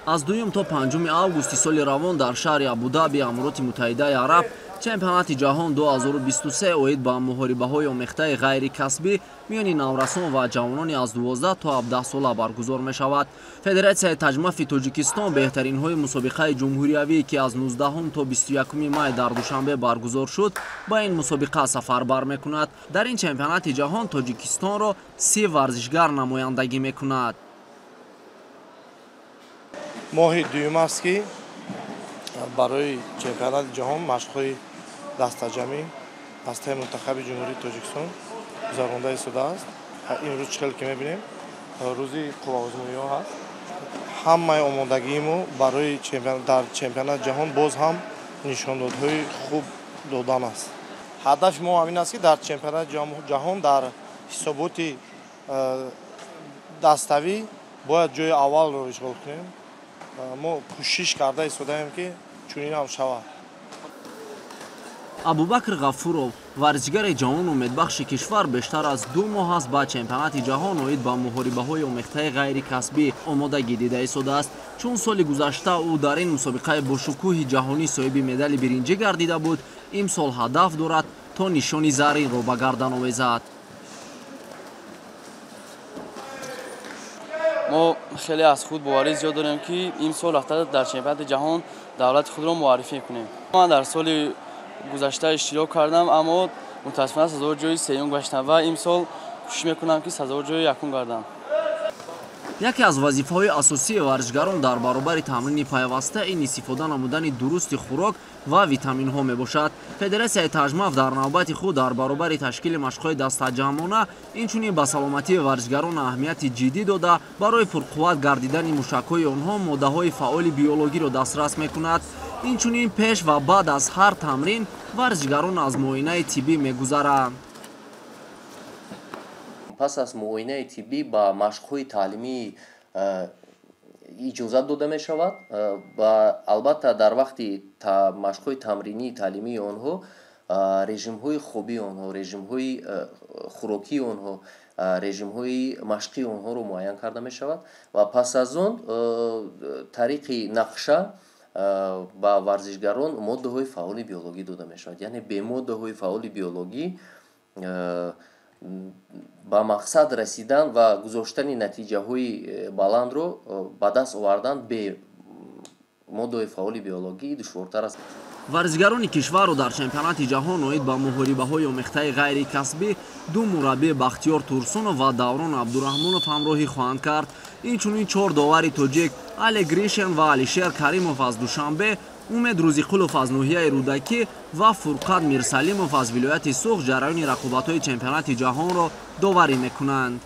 از 2 تا 5 августи соли равон дар шаҳри Абу-Даби, Амироти Муттаҳидаи Араб, чемпионати ҷаҳон 2023 оид ба муҳорибаҳои омехтаи ғайрикасбӣ миёни наврасон ва ҷавонони аз 12 то 17 сола баргузор мешавад. Федератсияи таҷмафи Тоҷикистон беҳтаринҳои мусобиқаи ҷумҳуриявӣ, ки аз 19 то 21 май дар Душанбе баргузор шуд, ба ин мусобиқа сафарбар мекунад. Дар ин чемпионати ҷаҳон Тоҷикистонро 30 варзишгар намояндагӣ мекунад. моҳи дуюм аст ки барои чемпионати ҷаҳон машқҳои дастаҷамӣ аз таи мунтахаби ҷумҳурии Тоҷикистон гузаронда истодааст. имрӯз чӣ хел ки мебинем, рӯзи қувваозмоиҳо ҳаст. ҳамаи омодагиимо барои дар чемпионати ҷаҳон боз ҳам нишондодҳои хуб додан аст. ҳадафи мо ҳамин аст ки дар чемпионати ҷаҳон дар ҳисоботи dastavî бояд ҷои аввалро ишғол кунем. мо кӯшиш карда истодаем ки чунин ҳам шавад. Абубакр Ғафуров, варзишгари ҷавону умедбахши кишвар, бештар аз 2 моҳ аст ба чемпионати ҷаҳон оид ба муҳорибаҳои омехтаи ғайрикасбӣ омодагӣ дида истодааст. Чун соли гузашта ӯ дар ин мусобиқаи бошукӯҳи ҷаҳонӣ соҳиби медали биринҷӣ гардида буд, имсол ҳадаф дорад то нишони зарринро ба гардан овезад. мо хеле аз худ боварӣ зиёд дорем ки имсол рафта дар чемпионати ҷаҳон давлати худро муаррифӣ кунем. ман дар соли гузашта иштирок кардам, аммо мутаассифона сазовор ҷои сеюм гаштам ва имсол кӯшиш мекунам ки сазовор ҷои якум гардам. яке аз вазифаҳои асосии варзишгарон дар баробари тамрини пайваста ин истифода намудани дурусти хӯрок ва витаминҳо мебошад. Федератсияи таҷмаф дар навбати худ дар баробари ташкили машқҳои дастаҷамона инчунин ба саломатии варзишгарон аҳамияти ҷиддӣ дода, барои пурқувват гардидани мушакҳои онҳо моддаҳои фаъоли биологиро дастрас мекунад. инчунин пеш ва баъд аз ҳар тамрин варзишгарон аз муоинаи тиббӣ мегузаранд. пас аз муоинаи тиббӣ ба машқҳои таълимӣ иҷозат дода мешавад ва албатта дар вақти машқҳои тамринии таълимии онҳо режимҳои хобии онҳо, режимҳои хӯрокии онҳо, режимҳои машқии онҳоро муайян карда мешавад ва пас аз он тариқи нақша ба варзишгарон моддаҳои фаъоли биологӣ дода мешавад. яъне бе моддаҳои фаъоли биологӣ ба мақсад расидан ва гузоштани натиҷаҳои баландро ба даст овардан бе моддаҳои фаъоли биологӣ душвортар аст. варзишгарони кишварро дар чемпионати ҷаҳон оид ба муҳорибаҳои омехтаи ғайрикасбӣ 2 мураббии Бахтиёр Турсунов ва Даврон Абдураҳмонов ҳамроҳӣ хоҳанд кард. инчунин 4 довари тоҷик Али Гришин ва Алишер Каримов аз Душанбе, Умед Рӯзиқулов аз ноҳияи Рӯдакӣ ва Фурқат Мирсалимов аз вилояти Суғ ҷараёни рақобатҳои чемпионати ҷаҳонро доварӣ мекунанд.